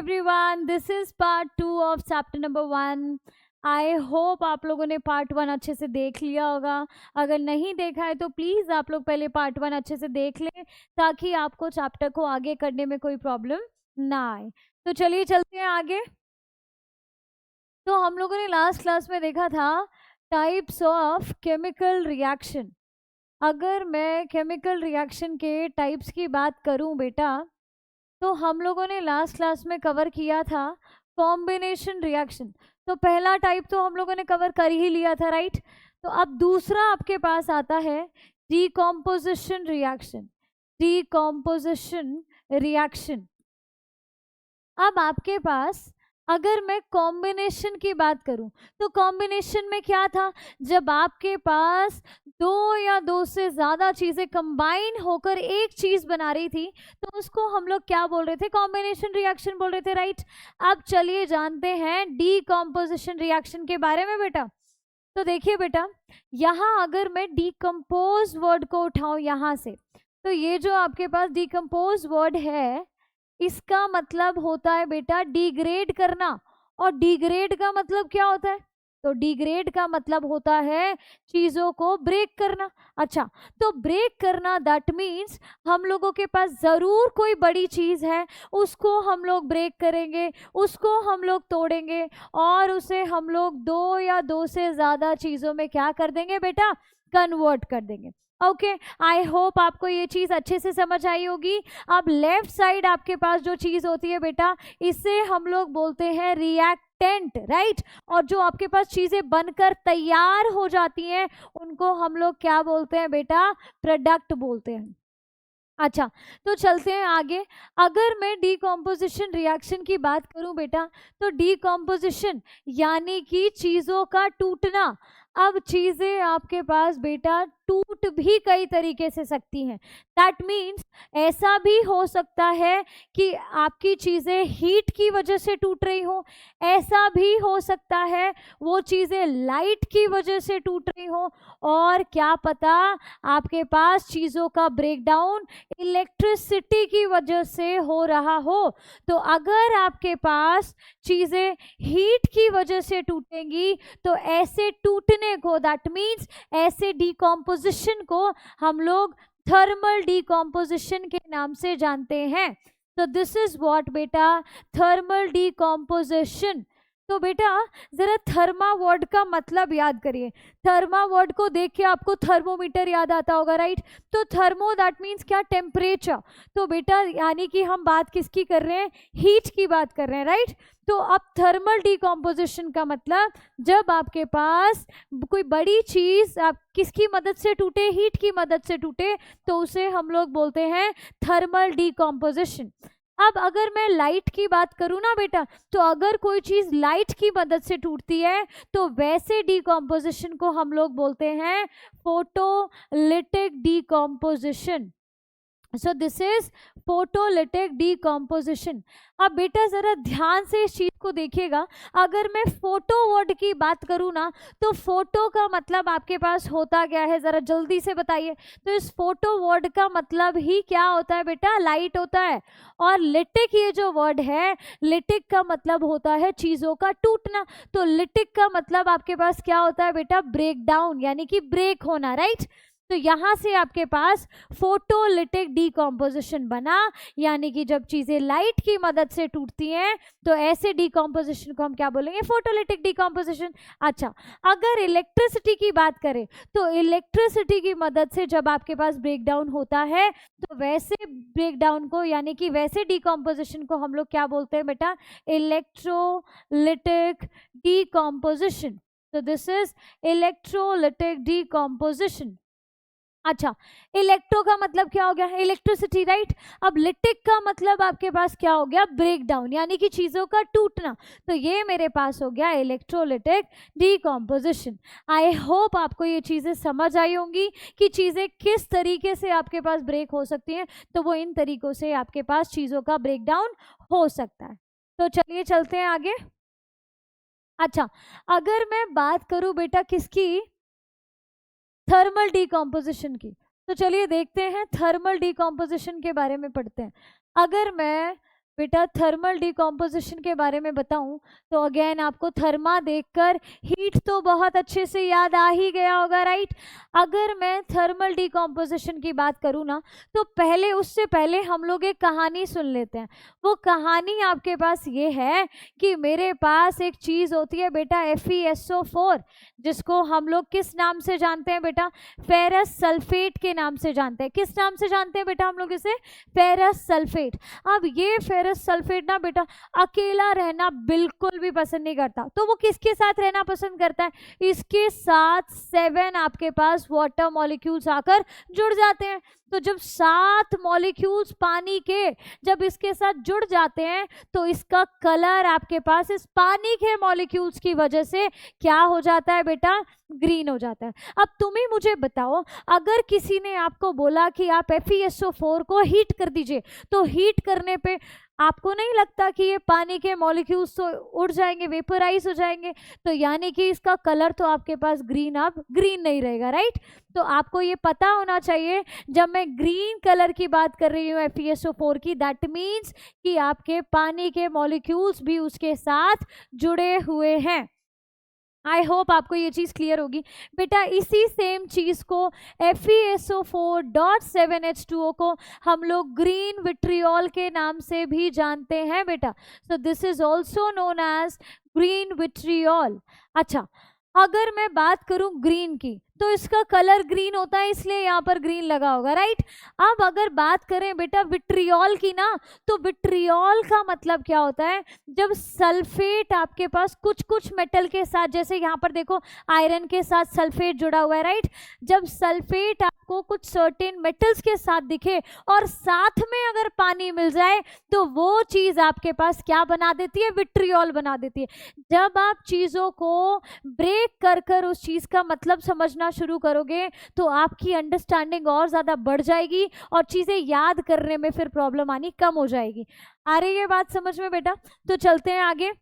Everyone, this is part 2 of chapter number 1। I hope आप लोगों ने पार्ट 1 अच्छे से देख लिया होगा। अगर नहीं देखा है तो प्लीज़ आप लोग पहले पार्ट 1 अच्छे से देख लें ताकि आपको चैप्टर को आगे करने में कोई प्रॉब्लम ना आए। तो चलिए चलते हैं आगे। तो हम लोगों ने लास्ट क्लास में देखा था टाइप्स ऑफ केमिकल रिएक्शन। अगर मैं केमिकल रिएक्शन के टाइप्स की बात करूं बेटा, तो हम लोगों ने लास्ट क्लास में कवर किया था कॉम्बिनेशन रिएक्शन। तो पहला टाइप तो हम लोगों ने कवर कर ही लिया था, राइट। तो अब दूसरा आपके पास आता है डीकॉम्पोजिशन रिएक्शन। Decomposition reaction. अब आपके पास अगर मैं कॉम्बिनेशन की बात करूं तो कॉम्बिनेशन में क्या था, जब आपके पास दो या दो से ज्यादा चीजें कंबाइन होकर एक चीज बना रही थी तो उसको हम लोग क्या बोल रहे थे, कॉम्बिनेशन रिएक्शन बोल रहे थे, राइट। अब चलिए जानते हैं डीकॉम्पोजिशन रिएक्शन के बारे में बेटा। तो देखिए बेटा, यहाँ अगर मैं डीकम्पोज वर्ड को उठाऊं यहाँ से, तो ये जो आपके पास डीकम्पोज वर्ड है इसका मतलब होता है बेटा डिग्रेड करना। और डिग्रेड का मतलब क्या होता है, तो डिग्रेड का मतलब होता है चीजों को ब्रेक करना। अच्छा, तो ब्रेक करना दैट मीन्स हम लोगों के पास जरूर कोई बड़ी चीज है, उसको हम लोग ब्रेक करेंगे, उसको हम लोग तोड़ेंगे और उसे हम लोग दो या दो से ज्यादा चीजों में क्या कर देंगे बेटा, कन्वर्ट कर देंगे। ओके, आई होप आपको ये चीज अच्छे से समझ आई होगी। अब लेफ्ट साइड आपके पास जो चीज होती है बेटा, इसे हम लोग बोलते हैं रिएक्टेंट, राइट। और जो आपके पास चीजें बनकर तैयार हो जाती हैं उनको हम लोग क्या बोलते हैं बेटा, प्रोडक्ट बोलते हैं। अच्छा, तो चलते हैं आगे। अगर मैं डीकॉम्पोजिशन रिएक्शन की बात करूं बेटा, तो डीकॉम्पोजिशन यानी कि चीजों का टूटना। अब चीजें आपके पास बेटा टूट भी कई तरीके से सकती हैं। दैट मीन्स ऐसा भी हो सकता है कि आपकी चीजें हीट की वजह से टूट रही हो, ऐसा भी हो सकता है वो चीजें लाइट की वजह से टूट रही हो, और क्या पता आपके पास चीजों का ब्रेकडाउन इलेक्ट्रिसिटी की वजह से हो रहा हो। तो अगर आपके पास चीजें हीट की वजह से टूटेंगी तो ऐसे टूटने को, दैट मीन्स ऐसे डीकॉम्पोजिशन को हम लोग थर्मल डीकॉम्पोजिशन के नाम से जानते हैं। तो दिस इज व्हाट बेटा, थर्मल डीकॉम्पोजिशन। तो बेटा जरा थर्मा वर्ड का मतलब याद करिए। थर्मा वर्ड को देख के आपको थर्मोमीटर याद आता होगा, राइट। तो थर्मो दैट मीन्स क्या, टेम्परेचर। तो बेटा यानी कि हम बात किसकी कर रहे हैं, हीट की बात कर रहे हैं, राइट। तो अब थर्मल डीकॉम्पोजिशन का मतलब जब आपके पास कोई बड़ी चीज आप किसकी मदद से टूटे, हीट की मदद से टूटे, तो उसे हम लोग बोलते हैं थर्मल डीकॉम्पोजिशन। अब अगर मैं लाइट की बात करूं ना बेटा, तो अगर कोई चीज लाइट की मदद से टूटती है तो वैसे डीकॉम्पोजिशन को हम लोग बोलते हैं photolytic decomposition. So this is photolytic decomposition. अब बेटा जरा ध्यान से इस चीज को देखिएगा। अगर मैं फोटो वर्ड की बात करूँ ना, तो फोटो का मतलब आपके पास होता क्या है, जरा जल्दी से बताइए। तो इस फोटो वर्ड का मतलब ही क्या होता है बेटा, लाइट होता है। और लिटिक ये जो वर्ड है, लिटिक का मतलब होता है चीजों का टूटना। तो लिटिक का मतलब आपके पास क्या होता है बेटा, ब्रेक डाउन यानी कि ब्रेक होना, राइट। तो यहां से आपके पास फोटोलिटिक डीकॉम्पोजिशन बना, यानी कि जब चीजें लाइट की मदद से टूटती हैं तो ऐसे डीकॉम्पोजिशन को हम क्या बोलेंगे, फोटोलिटिक डीकॉम्पोजिशन। अच्छा, अगर इलेक्ट्रिसिटी की बात करें तो इलेक्ट्रिसिटी की मदद से जब आपके पास ब्रेकडाउन होता है तो वैसे ब्रेकडाउन को यानी कि वैसे डीकॉम्पोजिशन को हम लोग क्या बोलते हैं बेटा, इलेक्ट्रोलिटिक डीकॉम्पोजिशन। तो दिस इज इलेक्ट्रोलिटिक डीकॉम्पोजिशन। अच्छा, इलेक्ट्रो का मतलब क्या हो गया, इलेक्ट्रिसिटी, राइट। अब लिटिक का मतलब आपके पास क्या हो गया, ब्रेक डाउन यानी कि चीजों का टूटना। तो ये मेरे पास हो गया इलेक्ट्रोलिटिक डीकॉम्पोजिशन। आई होप आपको ये चीजें समझ आई होंगी कि चीजें किस तरीके से आपके पास ब्रेक हो सकती हैं। तो वो इन तरीकों से आपके पास चीजों का ब्रेक डाउन हो सकता है। तो चलिए चलते हैं आगे। अच्छा, अगर मैं बात करूं बेटा किसकी, थर्मल डीकॉम्पोजिशन की, तो चलिए देखते हैं थर्मल डीकॉम्पोजिशन के बारे में पढ़ते हैं। अगर मैं बेटा थर्मल डिकम्पोजिशन के बारे में बताऊं तो अगेन आपको थर्मा देखकर हीट तो बहुत अच्छे से याद आ ही गया होगा, राइट। अगर मैं थर्मल डिकम्पोजिशन की बात करूं ना तो पहले उससे पहले हम लोग एक कहानी सुन लेते हैं। वो कहानी आपके पास ये है कि मेरे पास एक चीज़ होती है बेटा FeSO4, जिसको हम लोग किस नाम से जानते हैं बेटा? फेरस सल्फेट के नाम से जानते हैं। किस नाम से जानते हैं बेटा हम लोग इसे? Ferrous sulphate. अब ये फेरस सल्फेट ना बेटा अकेला रहना बिल्कुल भी पसंद नहीं करता, तो वो किसके साथ रहना पसंद करता है? इसके साथ 7 आपके पास वाटर मॉलिक्यूल्स आकर जुड़ जाते हैं। तो जब 7 मॉलिक्यूल्स पानी के जब इसके साथ जुड़ जाते हैं तो इसका कलर आपके पास इस पानी के मॉलिक्यूल्स की वजह से क्या हो जाता है बेटा? ग्रीन हो जाता है। अब तुम ही मुझे बताओ, अगर किसी ने आपको बोला कि आप FeSO4 को हीट कर दीजिए, तो हीट करने पे आपको नहीं लगता कि ये पानी के मॉलिक्यूल्स तो उड़ जाएंगे, वेपराइज हो जाएंगे? तो यानी कि इसका कलर तो आपके पास ग्रीन अब ग्रीन नहीं रहेगा, राइट। तो आपको ये पता होना चाहिए, जब मैं ग्रीन कलर की बात कर रही हूँ FeSO4 की, दैट मीन्स कि आपके पानी के मॉलिक्यूल्स भी उसके साथ जुड़े हुए हैं। आई होप आपको ये चीज़ क्लियर होगी। बेटा इसी सेम चीज़ को FeSO4.7H2O को हम लोग ग्रीन विट्रियोल के नाम से भी जानते हैं बेटा। So this is also known as green vitriol. अच्छा, अगर मैं बात करूं ग्रीन की तो इसका कलर ग्रीन होता है, इसलिए यहाँ पर ग्रीन लगा होगा, राइट। अब अगर बात करें बेटा विट्रियोल की ना, तो विट्रियोल का मतलब क्या होता है? जब सल्फेट आपके पास कुछ कुछ मेटल के साथ, जैसे यहाँ पर देखो आयरन के साथ सल्फेट जुड़ा हुआ है, राइट। जब सल्फेट आपको कुछ सर्टेन मेटल्स के साथ दिखे और साथ में अगर पानी मिल जाए तो वो चीज़ आपके पास क्या बना देती है? विट्रियोल बना देती है। जब आप चीज़ों को ब्रेक कर कर उस चीज़ का मतलब समझना शुरू करोगे तो आपकी अंडरस्टैंडिंग और ज़्यादा बढ़ जाएगी और चीज़ें याद करने में फिर प्रॉब्लम आनी कम हो जाएगी। आ रही है बात समझ में बेटा? तो चलते हैं आगे।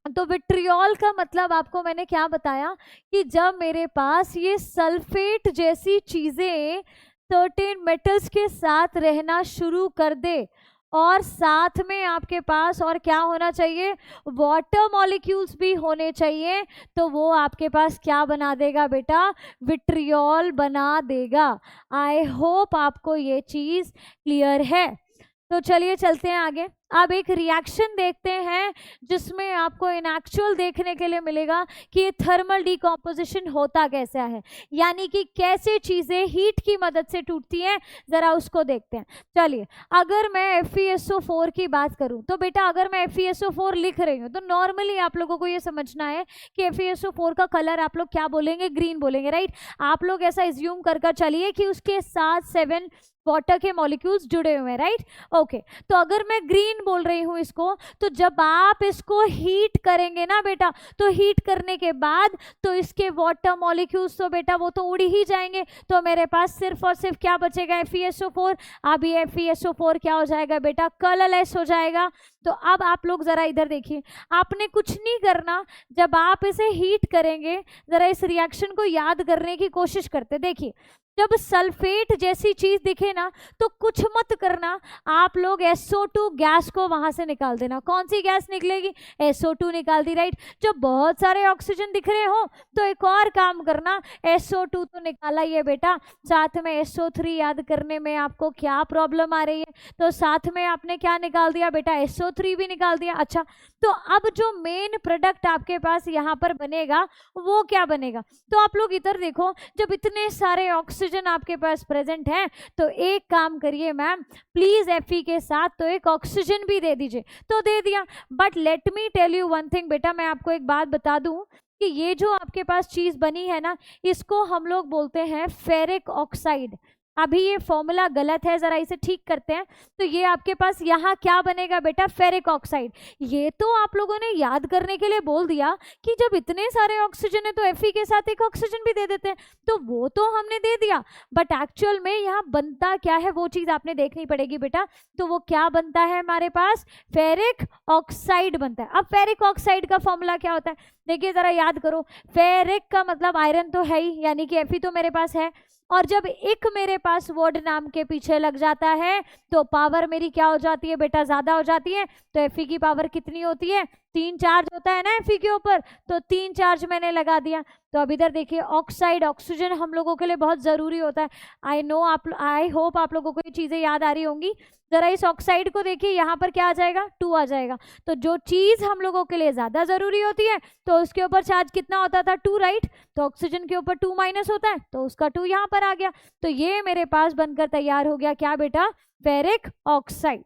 तो विट्रियोल का मतलब आपको मैंने क्या बताया कि जब मेरे पास ये सल्फेट जैसी चीज़ें सर्टेन मेटल्स के साथ रहना शुरू कर दे और साथ में आपके पास और क्या होना चाहिए? वाटर मॉलिक्यूल्स भी होने चाहिए, तो वो आपके पास क्या बना देगा बेटा? विट्रियोल बना देगा। आई होप आपको ये चीज़ क्लियर है। तो चलिए चलते हैं आगे। अब एक रिएक्शन देखते हैं जिसमें आपको इन एक्चुअल देखने के लिए मिलेगा कि ये थर्मल डिकम्पोजिशन होता कैसा है, यानी कि कैसे चीज़ें हीट की मदद से टूटती हैं, ज़रा उसको देखते हैं। चलिए, अगर मैं FeSO4 की बात करूं तो बेटा अगर मैं FeSO4 लिख रही हूं तो नॉर्मली आप लोगों को ये समझना है कि FeSO4 का कलर आप लोग क्या बोलेंगे? ग्रीन बोलेंगे, राइट। आप लोग ऐसा एज्यूम कर चलिए कि उसके साथ 7 वाटर के मॉलिक्यूल्स जुड़े हुए हैं, राइट। ओके, तो अगर मैं ग्रीन बोल रही हूँ इसको, तो जब आप इसको हीट करेंगे ना बेटा, तो हीट करने के बाद तो इसके वाटर मॉलिक्यूल्स तो बेटा वो तो उड़ ही जाएंगे, तो मेरे पास सिर्फ और सिर्फ क्या बचेगा? FeSO4। अब ये FeSO4 क्या हो जाएगा बेटा? कलरलेस हो जाएगा। तो अब आप लोग ज़रा इधर देखिए, आपने कुछ नहीं करना, जब आप इसे हीट करेंगे ज़रा इस रिएक्शन को याद करने की कोशिश करते। देखिए, जब सल्फेट जैसी चीज दिखे ना तो कुछ मत करना, आप लोग SO2 गैस को वहां से निकाल देना। कौन सी गैस निकलेगी? SO2 निकाल दी, राइट। जब बहुत सारे ऑक्सीजन दिख रहे हो तो एक और काम करना, SO2 तो निकाला ही है बेटा, साथ में SO3 याद करने में आपको क्या प्रॉब्लम आ रही है? तो साथ में आपने क्या निकाल दिया बेटा? SO3 भी निकाल दिया। अच्छा, तो अब जो मेन प्रोडक्ट आपके पास यहाँ पर बनेगा वो क्या बनेगा? तो आप लोग इधर देखो, जब इतने सारे ऑक्सीजन आपके पास प्रेजेंट हैं तो एक काम करिए मैम, प्लीज Fe के साथ तो एक ऑक्सीजन भी दे दीजिए। तो दे दिया, but let me tell you one thing बेटा, मैं आपको एक बात बता दूं कि ये जो आपके पास चीज बनी है ना, इसको हम लोग बोलते हैं फेरिक ऑक्साइड। अभी ये फॉर्मूला गलत है, जरा इसे ठीक करते हैं। तो ये आपके पास यहाँ क्या बनेगा बेटा? Ferric oxide. ये तो आप लोगों ने याद करने के लिए बोल दिया कि जब इतने सारे ऑक्सीजन है तो Fe के साथ एक ऑक्सीजन भी दे देते हैं, तो वो तो हमने दे दिया, बट एक्चुअल में यहाँ बनता क्या है वो चीज आपने देखनी पड़ेगी बेटा। तो वो क्या बनता है हमारे पास? फेरिक ऑक्साइड बनता है। अब फेरिक ऑक्साइड का फॉर्मूला क्या होता है? देखिए जरा याद करो, फेरिक का मतलब आयरन तो है ही, यानी कि Fe तो मेरे पास है। और जब इक मेरे पास वर्ड नाम के पीछे लग जाता है तो पावर मेरी क्या हो जाती है बेटा, ज्यादा हो जाती है। तो एफई की पावर कितनी होती है, 3 चार्ज होता है ना एफई के ऊपर, तो 3 चार्ज मैंने लगा दिया। तो अब इधर देखिए ऑक्साइड, ऑक्सीजन हम लोगों के लिए बहुत जरूरी होता है। आई होप आप लोगों को ये चीजें याद आ रही होंगी। जरा इस ऑक्साइड को देखिए, यहाँ पर क्या आ जाएगा, 2 आ जाएगा। तो जो चीज हम लोगों के लिए ज्यादा जरूरी होती है तो उसके ऊपर चार्ज कितना होता था, 2 राइट। तो ऑक्सीजन के ऊपर 2 माइनस होता है तो उसका 2 यहाँ पर आ गया। तो ये मेरे पास बनकर तैयार हो गया क्या बेटा, फेरिक ऑक्साइड।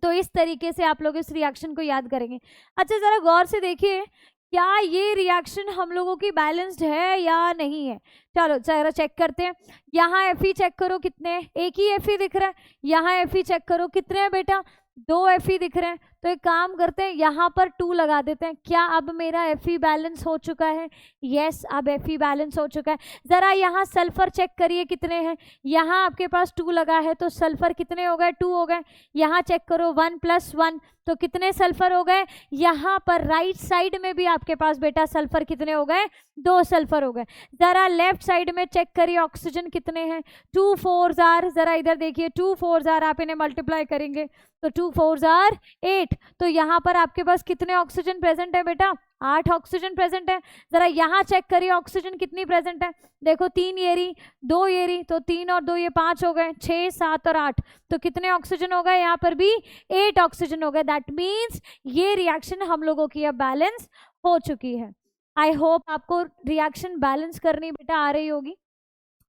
तो इस तरीके से आप लोग इस रिएक्शन को याद करेंगे। अच्छा जरा गौर से देखिए, क्या ये रिएक्शन हम लोगों की बैलेंस्ड है या नहीं है। चलो जरा चेक करते हैं। यहाँ एफई चेक करो कितने, एक ही एफई दिख रहा है। यहाँ एफई चेक करो कितने हैं बेटा, 2 एफई दिख रहे हैं। तो एक काम करते हैं, यहाँ पर 2 लगा देते हैं। क्या अब मेरा एफई बैलेंस हो चुका है, यस अब एफई बैलेंस हो चुका है। जरा यहाँ सल्फर चेक करिए कितने हैं, यहाँ आपके पास 2 लगा है तो सल्फर कितने हो गए, 2 हो गए। यहाँ चेक करो 1 + 1 तो कितने सल्फर हो गए। यहाँ पर राइट साइड में भी आपके पास बेटा सल्फर कितने हो गए, 2 सल्फर हो गए। जरा लेफ्ट साइड में चेक करिए ऑक्सीजन कितने हैं, 2 4s are, जरा इधर देखिए 2 4s are, आप इन्हें मल्टीप्लाई करेंगे तो 2 4s are 8। तो यहाँ पर आपके पास कितने ऑक्सीजन प्रेजेंट है बेटा, 8 ऑक्सीजन प्रेजेंट है। जरा यहाँ चेक करिए ऑक्सीजन कितनी प्रेजेंट है, देखो 3 ये रही 2 ये रही, तो 3 और 2 ये 5 हो गए, 6 7 और 8 तो कितने ऑक्सीजन हो गए, यहाँ पर भी 8 ऑक्सीजन हो गए। दैट मीन्स ये रिएक्शन हम लोगों की अब बैलेंस हो चुकी है। आई होप आपको रिएक्शन बैलेंस करनी बेटा आ रही होगी।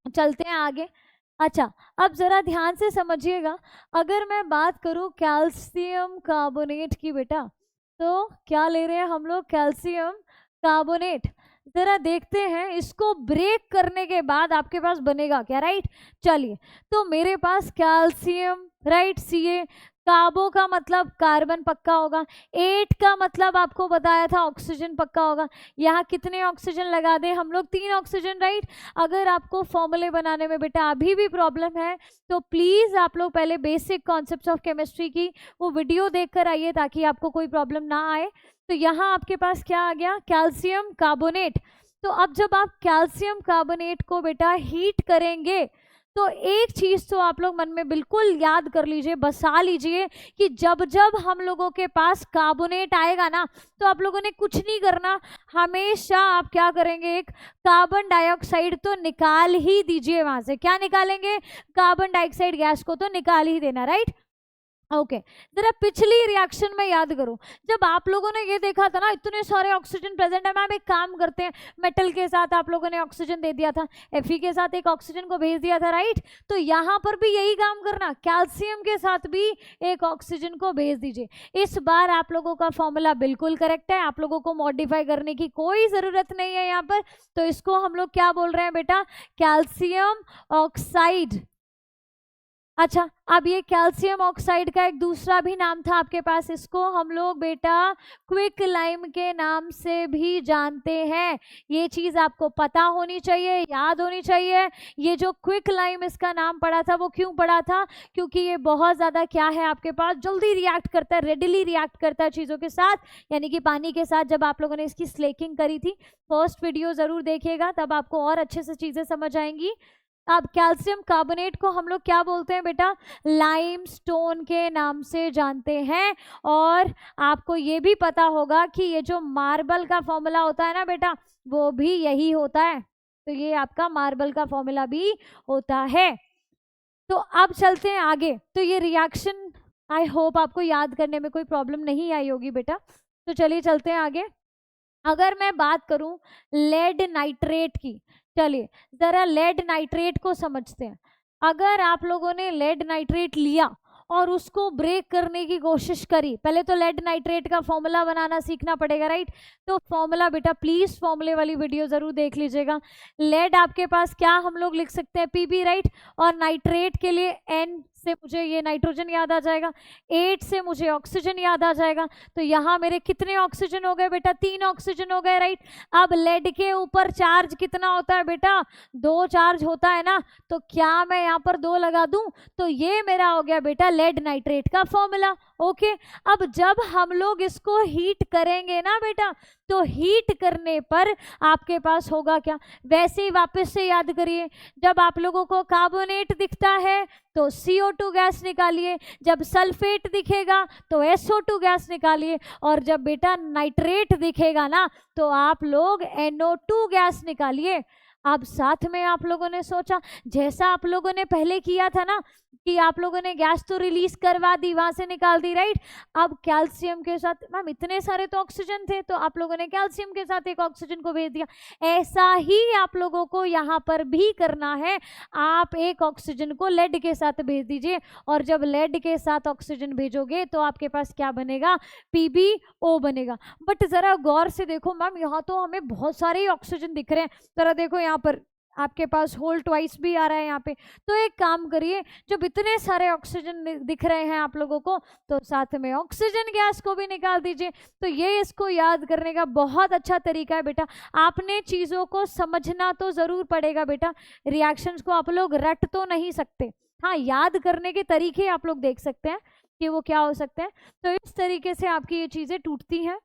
चलते हैं आगे। अच्छा अब जरा ध्यान से समझिएगा, अगर मैं बात करूं कैल्शियम कार्बोनेट की बेटा, तो क्या ले रहे हैं हम लोग, कैल्शियम कार्बोनेट। जरा देखते हैं इसको ब्रेक करने के बाद आपके पास बनेगा क्या, राइट। चलिए तो मेरे पास कैल्शियम राइट Ca, कार्बो का मतलब कार्बन पक्का होगा, 8 का मतलब आपको बताया था ऑक्सीजन पक्का होगा। यहाँ कितने ऑक्सीजन लगा दें हम लोग, 3 ऑक्सीजन राइट। अगर आपको फॉर्मूले बनाने में बेटा अभी भी प्रॉब्लम है तो प्लीज आप लोग पहले बेसिक कॉन्सेप्ट्स ऑफ केमिस्ट्री की वो वीडियो देखकर आइए ताकि आपको कोई प्रॉब्लम ना आए। तो यहाँ आपके पास क्या आ गया, कैल्शियम कार्बोनेट। तो अब जब आप कैल्शियम कार्बोनेट को बेटा हीट करेंगे तो एक चीज तो आप लोग मन में बिल्कुल याद कर लीजिए, बसा लीजिए कि जब जब हम लोगों के पास कार्बोनेट आएगा ना तो आप लोगों ने कुछ नहीं करना, हमेशा आप क्या करेंगे, एक कार्बन डाइऑक्साइड तो निकाल ही दीजिए वहां से। क्या निकालेंगे, कार्बन डाइऑक्साइड गैस को तो निकाल ही देना, राइट। ओके जरा पिछली रिएक्शन में याद करो, जब आप लोगों ने ये देखा था ना इतने सारे ऑक्सीजन प्रेजेंट है, मैम एक काम करते हैं मेटल के साथ आप लोगों ने ऑक्सीजन दे दिया था, Fe के साथ एक ऑक्सीजन को भेज दिया था, राइट। तो यहाँ पर भी यही काम करना, कैल्शियम के साथ भी एक ऑक्सीजन को भेज दीजिए। इस बार आप लोगों का फॉर्मूला बिल्कुल करेक्ट है, आप लोगों को मॉडिफाई करने की कोई जरूरत नहीं है यहाँ पर। तो इसको हम लोग क्या बोल रहे हैं बेटा, कैल्शियम ऑक्साइड। अच्छा अब ये कैल्शियम ऑक्साइड का एक दूसरा भी नाम था आपके पास, इसको हम लोग बेटा क्विक लाइम के नाम से भी जानते हैं। ये चीज आपको पता होनी चाहिए, याद होनी चाहिए। ये जो क्विक लाइम इसका नाम पड़ा था वो क्यों पड़ा था, क्योंकि ये बहुत ज्यादा क्या है आपके पास, जल्दी रिएक्ट करता है, रेडिली रिएक्ट करता है चीजों के साथ, यानी कि पानी के साथ। जब आप लोगों ने इसकी स्लेकिंग करी थी, फर्स्ट वीडियो जरूर देखिएगा, तब आपको और अच्छे से चीजें समझ आएंगी। अब कैल्शियम कार्बोनेट को हम लोग क्या बोलते हैं बेटा, लाइमस्टोन के नाम से जानते हैं। और आपको ये भी पता होगा कि ये जो मार्बल का फॉर्मूला होता है ना बेटा, वो भी यही होता है। तो ये आपका मार्बल का फॉर्मूला भी होता है। तो अब चलते हैं आगे। तो ये रिएक्शन आई होप आपको याद करने में कोई प्रॉब्लम नहीं आई होगी बेटा। तो चलिए चलते हैं आगे। अगर मैं बात करूं लेड नाइट्रेट की, चलिए जरा लेड नाइट्रेट को समझते हैं। अगर आप लोगों ने लेड नाइट्रेट लिया और उसको ब्रेक करने की कोशिश करी, पहले तो लेड नाइट्रेट का फॉर्मूला बनाना सीखना पड़ेगा, राइट। तो फॉर्मूला बेटा प्लीज फॉर्मूले वाली वीडियो जरूर देख लीजिएगा। लेड आपके पास क्या हम लोग लिख सकते हैं, Pb, राइट। और नाइट्रेट के लिए N से मुझे ये नाइट्रोजन याद आ जाएगा, 8 से मुझे ऑक्सीजन याद आ जाएगा। तो यहाँ मेरे कितने ऑक्सीजन हो गए बेटा, 3 ऑक्सीजन हो गए, राइट। अब लेड के ऊपर चार्ज कितना होता है बेटा, 2 चार्ज होता है ना। तो क्या मैं यहाँ पर 2 लगा दूं, तो ये मेरा हो गया बेटा लेड नाइट्रेट का फॉर्मूला। ओके। अब जब हम लोग इसको हीट करेंगे ना बेटा, तो हीट करने पर आपके पास होगा क्या, वैसे ही वापस से याद करिए, जब आप लोगों को कार्बोनेट दिखता है तो CO2 गैस निकालिए, जब सल्फेट दिखेगा तो SO2 गैस निकालिए, और जब बेटा नाइट्रेट दिखेगा ना तो आप लोग NO2 गैस निकालिए। अब साथ में आप लोगों ने सोचा, जैसा आप लोगों ने पहले किया था ना कि आप लोगों ने गैस तो रिलीज करवा दी, वहां से निकाल दी, राइट। अब कैल्शियम के साथ, मैम इतने सारे तो ऑक्सीजन थे, तो आप लोगों ने कैल्शियम के साथ एक ऑक्सीजन को भेज दिया। ऐसा ही आप लोगों को यहाँ पर भी करना है, आप एक ऑक्सीजन को लेड के साथ भेज दीजिए, और जब लेड के साथ ऑक्सीजन भेजोगे तो आपके पास क्या बनेगा, PbO बनेगा। बट जरा गौर से देखो मैम, यहाँ तो हमें बहुत सारे ऑक्सीजन दिख रहे हैं, जरा देखो यहाँ पर आपके पास होल ट्वाइस भी आ रहा है यहाँ पे। तो एक काम करिए, जब इतने सारे ऑक्सीजन दिख रहे हैं आप लोगों को, तो साथ में ऑक्सीजन गैस को भी निकाल दीजिए। तो ये इसको याद करने का बहुत अच्छा तरीका है बेटा। आपने चीज़ों को समझना तो ज़रूर पड़ेगा बेटा, रिएक्शंस को आप लोग रट तो नहीं सकते, हाँ याद करने के तरीके आप लोग देख सकते हैं कि वो क्या हो सकते हैं। तो इस तरीके से आपकी ये चीज़ें टूटती हैं।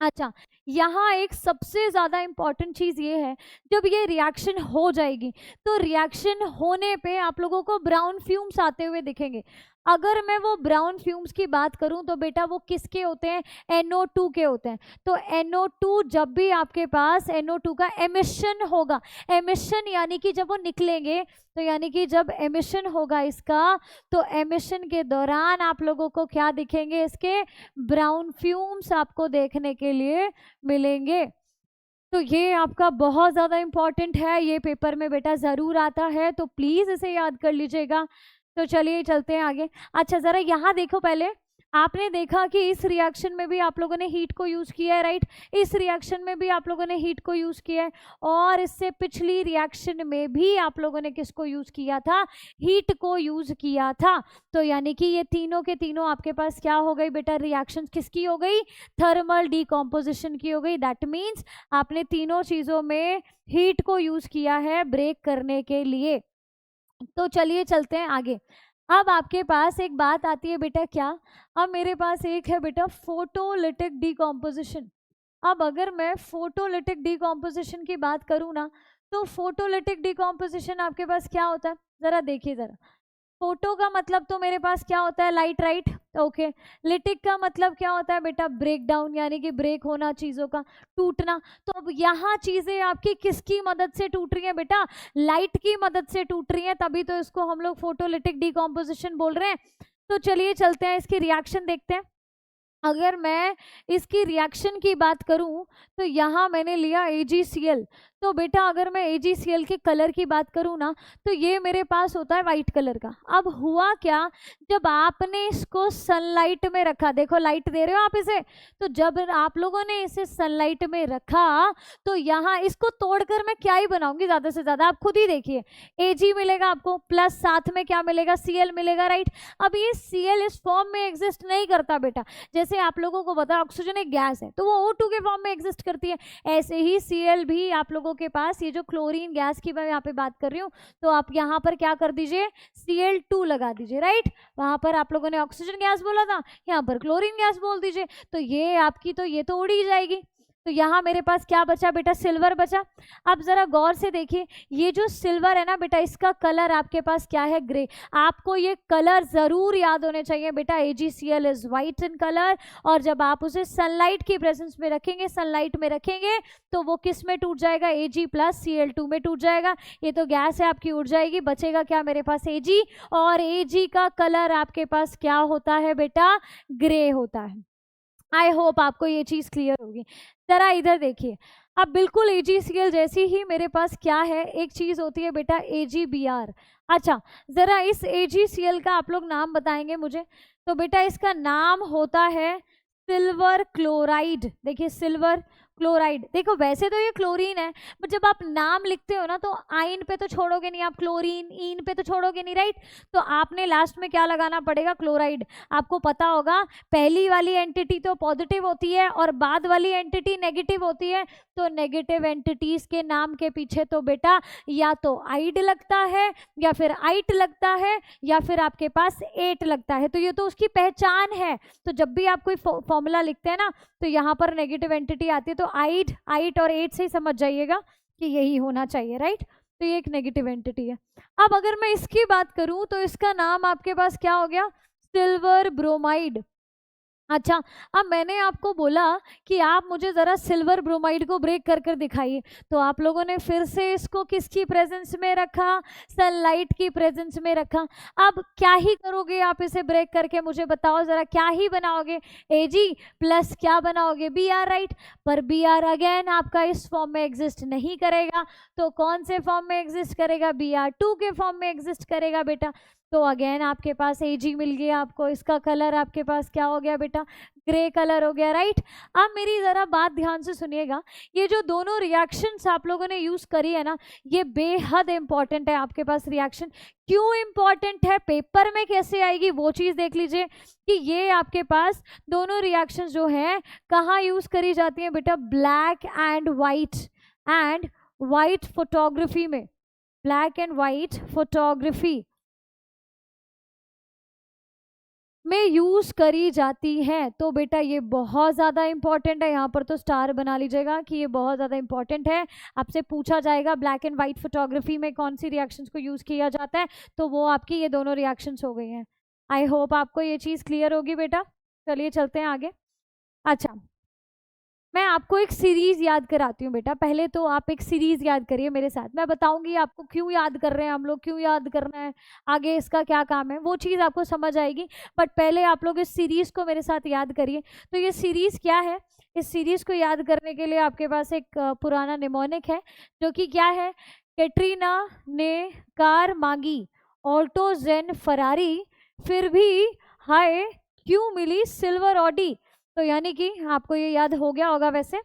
अच्छा, यहाँ एक सबसे ज़्यादा इम्पॉर्टेंट चीज़ ये है, जब ये रिएक्शन हो जाएगी तो रिएक्शन होने पे आप लोगों को ब्राउन फ्यूम्स आते हुए दिखेंगे। अगर मैं वो ब्राउन फ्यूम्स की बात करूं तो बेटा वो किसके होते हैं, NO2 के होते हैं। तो NO2 जब भी आपके पास NO2 का एमिशन होगा, एमिशन यानी कि जब वो निकलेंगे, तो यानी कि जब एमिशन होगा इसका, तो एमिशन के दौरान आप लोगों को क्या दिखेंगे, इसके ब्राउन फ्यूम्स आपको देखने के लिए मिलेंगे। तो ये आपका बहुत ज़्यादा इम्पॉर्टेंट है, ये पेपर में बेटा ज़रूर आता है, तो प्लीज़ इसे याद कर लीजिएगा। तो चलिए चलते हैं आगे। अच्छा ज़रा यहाँ देखो, पहले आपने देखा कि इस रिएक्शन में भी आप लोगों ने हीट को यूज़ किया है, राइट। इस रिएक्शन में भी आप लोगों ने हीट को यूज़ किया है, और इससे पिछली रिएक्शन में भी आप लोगों ने किसको यूज़ किया था, हीट को यूज़ किया था। तो यानी कि ये तीनों के तीनों आपके पास क्या हो गई बेटा, रिएक्शन किसकी हो गई, थर्मल डिकम्पोजिशन की हो गई। दैट मीन्स आपने तीनों चीज़ों में हीट को यूज़ किया है ब्रेक करने के लिए। तो चलिए चलते हैं आगे। अब आपके पास एक बात आती है बेटा, क्या, अब मेरे पास एक है बेटा फोटोलिटिक डिकम्पोजिशन। अब अगर मैं फोटोलिटिक डिकम्पोजिशन की बात करूँ ना, तो फोटोलिटिक डिकम्पोजिशन आपके पास क्या होता है, ज़रा देखिए ज़रा। फोटो का मतलब तो मेरे पास क्या होता है, लाइट, राइट, ओके। लिटिक का मतलब क्या होता है बेटा, ब्रेक डाउन, यानी कि ब्रेक होना, चीज़ों का टूटना। तो अब यहाँ चीज़ें आपकी किसकी मदद से टूट रही हैं बेटा, लाइट की मदद से टूट रही हैं, तभी तो इसको हम लोग फोटोलिटिक डिकम्पोजिशन बोल रहे हैं। तो चलिए चलते हैं, इसकी रिएक्शन देखते हैं। अगर मैं इसकी रिएक्शन की बात करूं तो यहाँ मैंने लिया AgCl। तो बेटा अगर मैं AgCl के कलर की बात करूँ ना, तो ये मेरे पास होता है वाइट कलर का। अब हुआ क्या, जब आपने इसको सनलाइट में रखा, देखो लाइट दे रहे हो आप इसे, तो जब आप लोगों ने इसे सनलाइट में रखा, तो यहाँ इसको तोड़कर मैं क्या ही बनाऊंगी ज़्यादा से ज़्यादा, आप खुद ही देखिए। Ag मिलेगा आपको, प्लस साथ में क्या मिलेगा, Cl मिलेगा, राइट। अब ये Cl इस फॉर्म में एग्जिस्ट नहीं करता बेटा, जैसे आप लोगों को पता है ऑक्सीजन एक गैस है, तो वो O2 के फॉर्म में एग्जिस्ट करती है। ऐसे ही Cl भी आप लोगों के पास, ये जो क्लोरीन गैस की मैं यहाँ पे बात कर रही हूँ, तो आप यहाँ पर क्या कर दीजिए, Cl2 लगा दीजिए, राइट। वहाँ पर आप लोगों ने ऑक्सीजन गैस बोला था, यहाँ पर क्लोरीन गैस बोल दीजिए, तो ये आपकी, तो ये तो उड़ ही जाएगी। तो यहाँ मेरे पास क्या बचा बेटा, सिल्वर बचा। अब जरा गौर से देखिए, ये जो सिल्वर है ना बेटा, इसका कलर आपके पास क्या है, ग्रे। आपको ये कलर जरूर याद होने चाहिए बेटा, AgCl is white in colour, और जब आप उसे सनलाइट की प्रेजेंस में रखेंगे, सनलाइट में रखेंगे, तो वो किस में टूट जाएगा, Ag प्लस Cl2 में टूट जाएगा। ये तो गैस है आपकी, उड़ जाएगी, बचेगा क्या मेरे पास, Ag, और Ag का कलर आपके पास क्या होता है बेटा, ग्रे होता है। आई होप आपको ये चीज़ क्लियर होगी। जरा इधर देखिए, अब बिल्कुल AgCl जैसी ही मेरे पास क्या है, एक चीज़ होती है बेटा AgBr। अच्छा ज़रा इस AgCl का आप लोग नाम बताएंगे मुझे, तो बेटा इसका नाम होता है सिल्वर क्लोराइड। देखिए सिल्वर क्लोराइड। देखो वैसे तो ये क्लोरीन है, बट जब आप नाम लिखते हो ना तो आइन पे तो छोड़ोगे नहीं आप, क्लोरीन इन पे तो छोड़ोगे नहीं, राइट। तो आपने लास्ट में क्या लगाना पड़ेगा, क्लोराइड। आपको पता होगा पहली वाली एंटिटी तो पॉजिटिव होती है और बाद वाली एंटिटी नेगेटिव होती है, तो नेगेटिव एंटिटीज के नाम के पीछे तो बेटा या तो आइड लगता है या फिर आइट लगता है या फिर आपके पास एट लगता है, तो ये तो उसकी पहचान है। तो जब भी आप कोई फॉर्मूला लिखते हैं ना तो यहाँ पर नेगेटिव एंटिटी आती है, तो आइड आइट और एट से ही समझ जाइएगा कि यही होना चाहिए, राइट। तो ये एक नेगेटिव एंटिटी है। अब अगर मैं इसकी बात करूं तो इसका नाम आपके पास क्या हो गया, सिल्वर ब्रोमाइड। अच्छा, अब मैंने आपको बोला कि आप मुझे ज़रा सिल्वर ब्रोमाइड को ब्रेक कर कर दिखाइए, तो आप लोगों ने फिर से इसको किसकी प्रेजेंस में रखा, सनलाइट की प्रेजेंस में रखा। अब क्या ही करोगे आप इसे ब्रेक करके, मुझे बताओ ज़रा क्या ही बनाओगे, Ag प्लस क्या बनाओगे, Br, राइट। पर Br अगेन आपका इस फॉर्म में एग्जिस्ट नहीं करेगा, तो कौन से फॉर्म में एग्जिस्ट करेगा, Br2 के फॉर्म में एग्जिस्ट करेगा बेटा। तो अगेन आपके पास Ag मिल गया आपको, इसका कलर आपके पास क्या हो गया बेटा, ग्रे कलर हो गया, राइट। अब मेरी ज़रा बात ध्यान से सुनिएगा, ये जो दोनों रिएक्शंस आप लोगों ने यूज़ करी है ना, ये बेहद इंपॉर्टेंट है आपके पास रिएक्शन। क्यों इंपॉर्टेंट है, पेपर में कैसे आएगी वो चीज़ देख लीजिए कि ये आपके पास दोनों रिएक्शंस जो हैं कहाँ यूज़ करी जाती हैं बेटा, ब्लैक एंड वाइट फोटोग्राफी में, ब्लैक एंड वाइट फोटोग्राफी में यूज करी जाती है। तो बेटा ये बहुत ज़्यादा इंपॉर्टेंट है, यहाँ पर तो स्टार बना लीजिएगा कि ये बहुत ज़्यादा इंपॉर्टेंट है। आपसे पूछा जाएगा ब्लैक एंड वाइट फोटोग्राफी में कौन सी रिएक्शंस को यूज़ किया जाता है, तो वो आपकी ये दोनों रिएक्शंस हो गई हैं। आई होप आपको ये चीज़ क्लियर होगी बेटा। चलिए चलते हैं आगे। अच्छा, मैं आपको एक सीरीज याद कराती हूँ बेटा। पहले तो आप एक सीरीज याद करिए मेरे साथ, मैं बताऊंगी आपको क्यों याद कर रहे हैं हम लोग, क्यों याद करना है, आगे इसका क्या काम है, वो चीज़ आपको समझ आएगी। बट पहले आप लोग इस सीरीज को मेरे साथ याद करिए। तो ये सीरीज क्या है, इस सीरीज को याद करने के लिए आपके पास एक पुराना निमोनिक है, जो कि क्या है, कैटरीना ने कार मांगी ऑल्टो जेन फरारी, फिर भी हाय क्यों मिली सिल्वर ऑडी। तो यानी कि आपको ये याद हो गया होगा वैसे।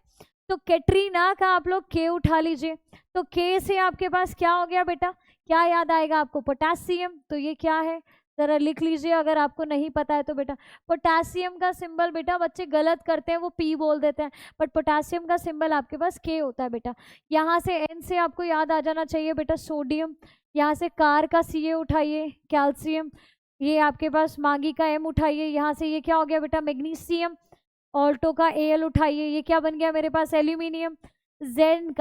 तो कैटरीना का आप लोग के उठा लीजिए, तो के से आपके पास क्या हो गया बेटा, क्या याद आएगा आपको, पोटासियम। तो ये क्या है जरा लिख लीजिए अगर आपको नहीं पता है तो बेटा। पोटासियम का सिंबल बेटा बच्चे गलत करते हैं, वो पी बोल देते हैं, बट पोटासियम का सिंबल आपके पास के होता है बेटा। यहाँ से एन से आपको याद आ जाना चाहिए बेटा सोडियम, यहाँ से कार का सी उठाइए कैल्शियम, ये आपके पास मागी का एम उठाइए, यहाँ से ये क्या हो गया बेटा मैग्नीशियम, ऑल्टो का एल उठाइए, ये क्या बन गया मेरे पास एल्यूमिनियम, जेन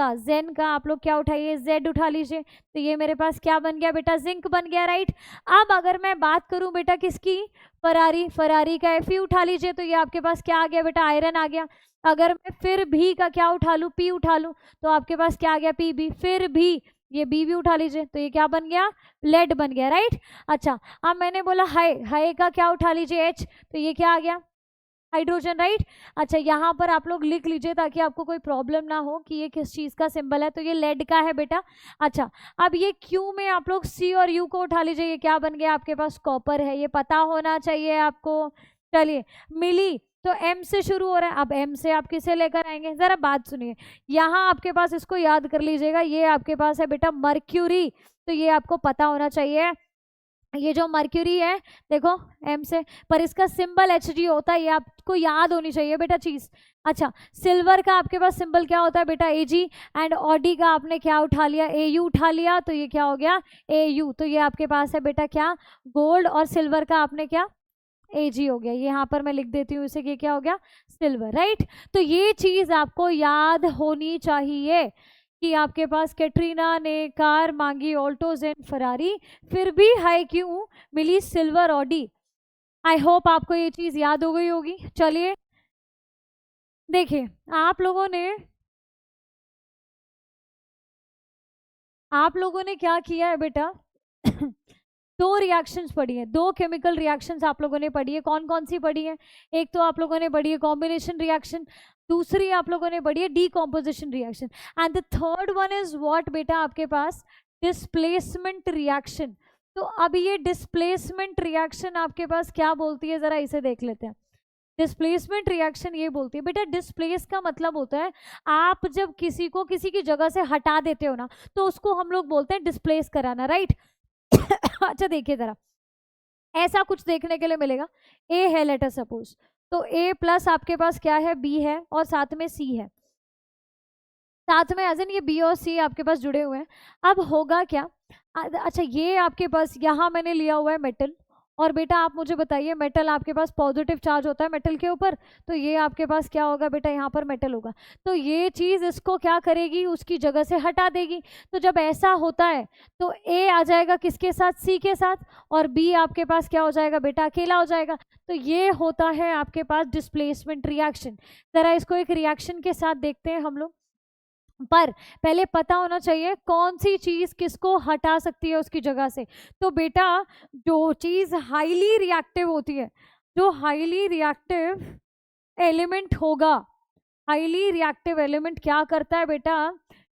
का आप लोग क्या उठाइए जेड उठा लीजिए, तो ये मेरे पास क्या बन गया बेटा जिंक बन गया, राइट। अब अगर मैं बात करूं बेटा किसकी, फरारी का एफ उठा लीजिए, तो ये आपके पास क्या आ गया बेटा आयरन आ गया। अगर मैं फिर भी का क्या उठा लूँ, पी उठा लूँ, तो आपके पास क्या आ गया पी बी, फिर भी ये बी भी उठा लीजिए, तो ये क्या बन गया लेड बन गया, राइट। अच्छा, अब मैंने बोला हाई का क्या उठा लीजिए एच, तो ये क्या आ गया हाइड्रोजन, राइट। अच्छा, यहाँ पर आप लोग लिख लीजिए ताकि आपको कोई प्रॉब्लम ना हो कि ये किस चीज़ का सिंबल है, तो ये लेड का है बेटा। अच्छा, अब ये क्यू में आप लोग सी और यू को उठा लीजिए, ये क्या बन गया आपके पास कॉपर है, ये पता होना चाहिए आपको। चलिए, मिली तो एम से शुरू हो रहा है, अब एम से आप किसे लेकर आएंगे, जरा बात सुनिए। यहाँ आपके पास इसको याद कर लीजिएगा, ये आपके पास है बेटा मर्क्यूरी, तो ये आपको पता होना चाहिए। ये जो मर्क्यूरी है देखो एम से, पर इसका सिंबल Hg होता है, ये आपको याद होनी चाहिए बेटा चीज। अच्छा, सिल्वर का आपके पास सिंबल क्या होता है बेटा Ag, एंड ऑडी का आपने क्या उठा लिया Au उठा लिया, तो ये क्या हो गया Au, तो ये आपके पास है बेटा क्या गोल्ड, और सिल्वर का आपने क्या Ag हो गया, यहाँ पर मैं लिख देती हूँ इसे, ये क्या हो गया सिल्वर, राइट। तो ये चीज आपको याद होनी चाहिए कि आपके पास कैटरीना ने कार मांगी ऑल्टो जेन फरारी, फिर भी हाई क्यों मिली सिल्वर ऑडी। आई होप आपको ये चीज याद हो गई होगी। चलिए देखिए, आप लोगों ने क्या किया है बेटा दो रिएक्शंस पढ़ी है, दो केमिकल रिएक्शंस आप लोगों ने पढ़ी है। कौन कौन सी पढ़ी है, एक तो आप लोगों ने पढ़ी है कॉम्बिनेशन रिएक्शन, दूसरी आप लोगों ने पढ़ी है decomposition reaction, and the third one is what बेटा आपके पास डिस्प्लेसमेंट रिएक्शन। तो अब ये डिस्प्लेसमेंट रिएक्शन आपके पास क्या बोलती है, जरा इसे देख लेते हैं। डिस्प्लेसमेंट रिएक्शन ये बोलती है बेटा, डिस्प्लेस का मतलब होता है आप जब किसी को किसी की जगह से हटा देते हो ना, तो उसको हम लोग बोलते हैं डिस्प्लेस कराना, राइट। अच्छा देखिए जरा, ऐसा कुछ देखने के लिए मिलेगा, ए है लेटर सपोज, तो ए प्लस आपके पास क्या है, बी है, और साथ में सी है, साथ में एज इन ये बी और सी आपके पास जुड़े हुए हैं। अब होगा क्या, अच्छा ये आपके पास यहाँ मैंने लिया हुआ है मेटल, और बेटा आप मुझे बताइए मेटल आपके पास पॉजिटिव चार्ज होता है मेटल के ऊपर, तो ये आपके पास क्या होगा बेटा, यहाँ पर मेटल होगा, तो ये चीज़ इसको क्या करेगी, उसकी जगह से हटा देगी। तो जब ऐसा होता है तो ए आ जाएगा किसके साथ, सी के साथ, और बी आपके पास क्या हो जाएगा बेटा, अकेला हो जाएगा। तो ये होता है आपके पास डिस्प्लेसमेंट रिएक्शन। जरा इसको एक रिएक्शन के साथ देखते हैं हम लोग, पर पहले पता होना चाहिए कौन सी चीज किसको हटा सकती है उसकी जगह से। तो बेटा जो चीज हाईली रिएक्टिव होती है, जो हाईली रिएक्टिव एलिमेंट होगा, हाईली रिएक्टिव एलिमेंट क्या करता है बेटा,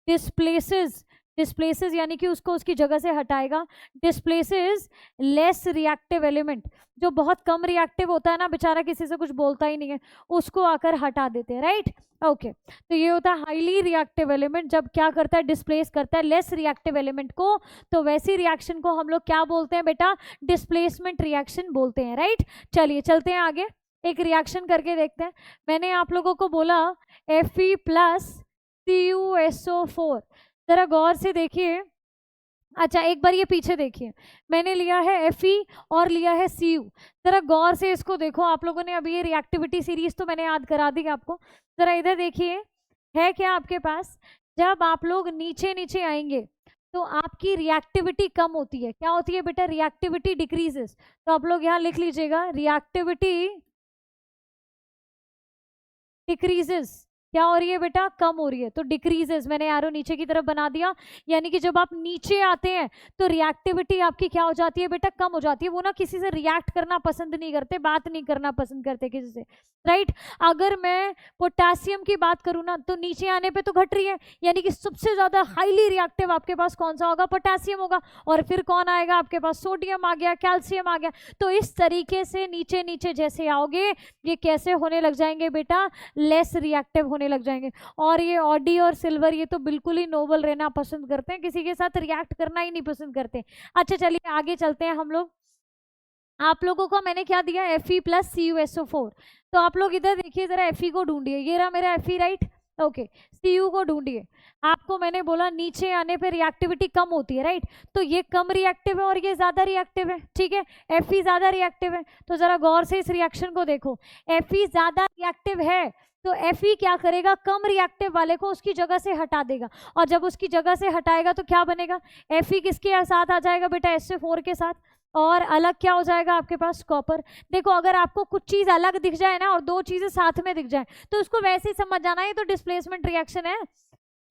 डिस्प्लेसेस, डिस्प्लेसेस यानी कि उसको उसकी जगह से हटाएगा, डिस्प्लेसेस लेस रिएक्टिव एलिमेंट, जो बहुत कम रिएक्टिव होता है ना, बेचारा किसी से कुछ बोलता ही नहीं है, उसको आकर हटा देते हैं, राइट। ओके, तो ये होता है हाईली रिएक्टिव एलिमेंट, जब क्या करता है, डिस्प्लेस करता है लेस रिएक्टिव एलिमेंट को, तो वैसी रिएक्शन को हम लोग क्या बोलते हैं बेटा, डिस्प्लेसमेंट रिएक्शन बोलते हैं, राइट। चलिए चलते हैं आगे, एक रिएक्शन करके देखते हैं। मैंने आप लोगों को बोला Fe प्लस CuSO4, जरा गौर से देखिए। अच्छा एक बार ये पीछे देखिए, मैंने लिया है Fe और लिया है Cu, जरा गौर से इसको देखो आप लोगों ने। अभी ये रिएक्टिविटी सीरीज तो मैंने याद करा दी आपको, जरा इधर देखिए, है क्या आपके पास, जब आप लोग नीचे नीचे आएंगे तो आपकी रिएक्टिविटी कम होती है, क्या होती है बेटा, रिएक्टिविटी डिक्रीजेस। तो आप लोग यहाँ लिख लीजिएगा, रिएक्टिविटी डिक्रीजेस, क्या हो रही है बेटा, कम हो रही है, तो डिक्रीजेस, मैंने एरो नीचे की तरफ बना दिया, यानी कि जब आप नीचे आते हैं तो रिएक्टिविटी आपकी क्या हो जाती है बेटा, कम हो जाती है। वो ना किसी से रिएक्ट करना पसंद नहीं करते, बात नहीं करना पसंद करते किसी से, राइट। अगर मैं पोटेशियम की बात करूँ ना, तो नीचे आने पे तो घट रही है, यानी कि सबसे ज्यादा हाईली रिएक्टिव आपके पास कौन सा होगा, पोटेशियम होगा, और फिर कौन आएगा आपके पास, सोडियम आ गया, कैल्शियम आ गया। तो इस तरीके से नीचे नीचे जैसे आओगे, ये कैसे होने लग जाएंगे बेटा, लेस रिएक्टिव होने लग जाएंगे। और ये ऑडी और सिल्वर ये तो बिल्कुल ही नोबल रहना पसंद करते हैं, किसी के साथ रिएक्ट करना ही नहीं पसंद करते। अच्छा चलिए आगे चलते हैं हम लोग, आप लोगों को मैंने क्या दिया, Fe प्लस CuSO4, तो आप लोग इधर देखिए जरा, Fe को ढूंढिए, ये रहा मेरा Fe, राइट। ओके, Cu को ढूंढिए, आपको मैंने बोला नीचे आने पे रिएक्टिविटी कम होती है, राइट। तो ये कम रिएक्टिव है और ये ज्यादा रिएक्टिव है, ठीक है, Fe ज्यादा रिएक्टिव है। तो जरा गौर से इस रिएक्शन को देखो, Fe ज्यादा रिएक्टिव है तो Fe क्या करेगा, कम रिएक्टिव वाले को उसकी जगह से हटा देगा, और जब उसकी जगह से हटाएगा तो क्या बनेगा, Fe किसके साथ आ जाएगा बेटा, SO4 के साथ, और अलग क्या हो जाएगा आपके पास, कॉपर। देखो अगर आपको कुछ चीज अलग दिख जाए ना और दो चीजें साथ में दिख जाए तो उसको वैसे ही समझ जाना, ये तो डिस्प्लेसमेंट रिएक्शन है।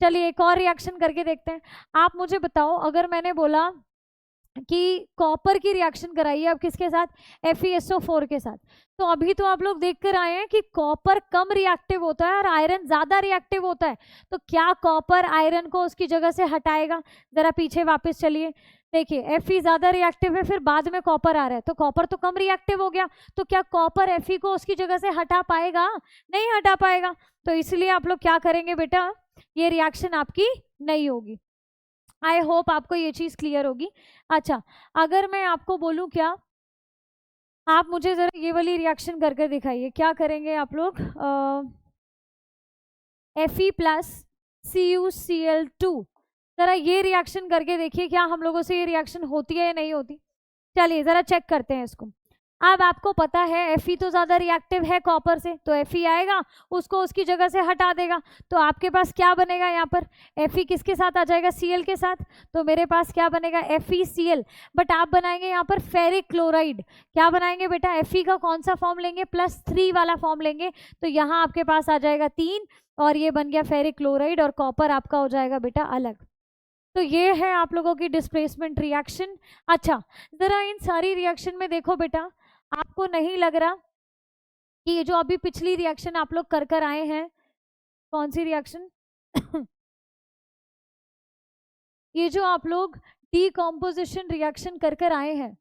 चलिए एक और रिएक्शन करके देखते हैं। आप मुझे बताओ, अगर मैंने बोला कि कॉपर की रिएक्शन कराइए अब किसके साथ, FeSO4 के साथ, तो अभी तो आप लोग देख कर आए हैं कि कॉपर कम रिएक्टिव होता है और आयरन ज्यादा रिएक्टिव होता है। तो क्या कॉपर आयरन को उसकी जगह से हटाएगा, जरा पीछे वापस चलिए, देखिए Fe ज्यादा रिएक्टिव है, फिर बाद में कॉपर आ रहा है, तो कॉपर तो कम रिएक्टिव हो गया, तो क्या कॉपर Fe को उसकी जगह से हटा पाएगा, नहीं हटा पाएगा। तो इसलिए आप लोग क्या करेंगे बेटा, ये रिएक्शन आपकी नहीं होगी। आई होप आपको ये चीज क्लियर होगी। अच्छा अगर मैं आपको बोलूं, क्या आप मुझे जरा ये वाली रिएक्शन करके दिखाइए, क्या करेंगे आप लोग, Fe प्लस CuCl2, जरा ये रिएक्शन करके देखिए, क्या हम लोगों से ये रिएक्शन होती है या नहीं होती। चलिए जरा चेक करते हैं इसको। अब आपको पता है Fe तो ज्यादा रिएक्टिव है कॉपर से, तो Fe आएगा उसको उसकी जगह से हटा देगा, तो आपके पास क्या बनेगा यहाँ पर, Fe किसके साथ आ जाएगा, Cl के साथ, तो मेरे पास क्या बनेगा, FeCl। बट आप बनाएंगे यहाँ पर फेरिक क्लोराइड, क्या बनाएंगे बेटा, Fe का कौन सा फॉर्म लेंगे, +3 वाला फॉर्म लेंगे, तो यहाँ आपके पास आ जाएगा 3, और ये बन गया फेरिक क्लोराइड, और कॉपर आपका हो जाएगा बेटा अलग। तो ये है आप लोगों की डिस्प्लेसमेंट रिएक्शन। अच्छा जरा इन सारी रिएक्शन में देखो बेटा, आपको नहीं लग रहा कि ये जो अभी पिछली रिएक्शन आप लोग कर कर आए हैं, कौन सी रिएक्शन ये जो आप लोग डीकॉम्पोजिशन रिएक्शन कर कर आए हैं,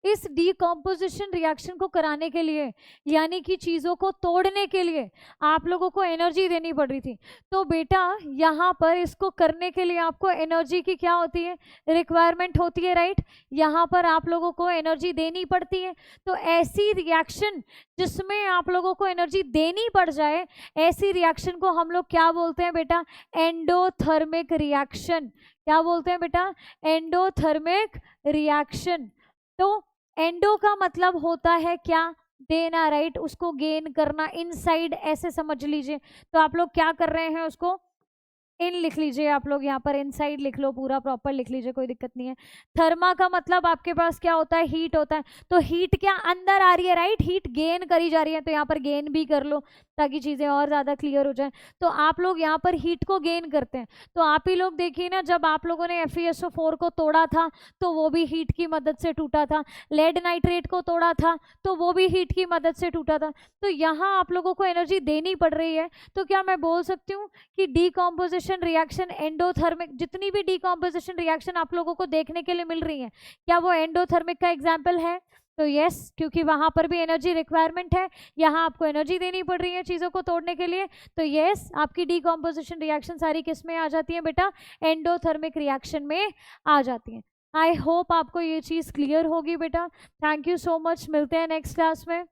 इस डीकॉम्पोजिशन रिएक्शन को कराने के लिए, यानी कि चीज़ों को तोड़ने के लिए आप लोगों को एनर्जी देनी पड़ रही थी। तो बेटा यहाँ पर इसको करने के लिए आपको एनर्जी की क्या होती है, रिक्वायरमेंट होती है, राइट। यहाँ पर आप लोगों को एनर्जी देनी पड़ती है। तो ऐसी रिएक्शन जिसमें आप लोगों को एनर्जी देनी पड़ जाए, ऐसी रिएक्शन को हम लोग क्या बोलते हैं बेटा, एंडोथर्मिक रिएक्शन। क्या बोलते हैं बेटा, एंडोथर्मिक रिएक्शन। तो एंडो का मतलब होता है क्या, देना, राइट, उसको गेन करना, इनसाइड ऐसे समझ लीजिए। तो आप लोग क्या कर रहे हैं, उसको इन लिख लीजिए, आप लोग यहाँ पर इनसाइड लिख लो, पूरा प्रॉपर लिख लीजिए, कोई दिक्कत नहीं है। थर्मा का मतलब आपके पास क्या होता है, हीट होता है। तो हीट क्या अंदर आ रही है, राइट, हीट गेन करी जा रही है, तो यहाँ पर गेन भी कर लो ताकि चीज़ें और ज़्यादा क्लियर हो जाए। तो आप लोग यहाँ पर हीट को गेन करते हैं। तो आप ही लोग देखिए ना, जब आप लोगों ने FeSO4 को तोड़ा था तो वो भी हीट की मदद से टूटा था, लेड नाइट्रेट को तोड़ा था तो वो भी हीट की मदद से टूटा था। तो यहाँ आप लोगों को एनर्जी देनी पड़ रही है। तो क्या मैं बोल सकती हूँ कि डीकॉम्पोजिशन रिएक्शन एंडोथर्मिक, जितनी भी डीकॉम्पोजिशन रिएक्शन आप लोगों को देखने के लिए मिल रही है, क्या वो एंडोथर्मिक का एग्जाम्पल है? तो यस, क्योंकि वहां पर भी एनर्जी रिक्वायरमेंट है, यहाँ आपको एनर्जी देनी पड़ रही है चीज़ों को तोड़ने के लिए। तो यस, आपकी डीकॉम्पोजिशन रिएक्शन सारी किस में आ जाती है बेटा, एंडोथर्मिक रिएक्शन में आ जाती है। आई होप आपको ये चीज़ क्लियर होगी बेटा। थैंक यू सो मच, मिलते हैं नेक्स्ट क्लास में।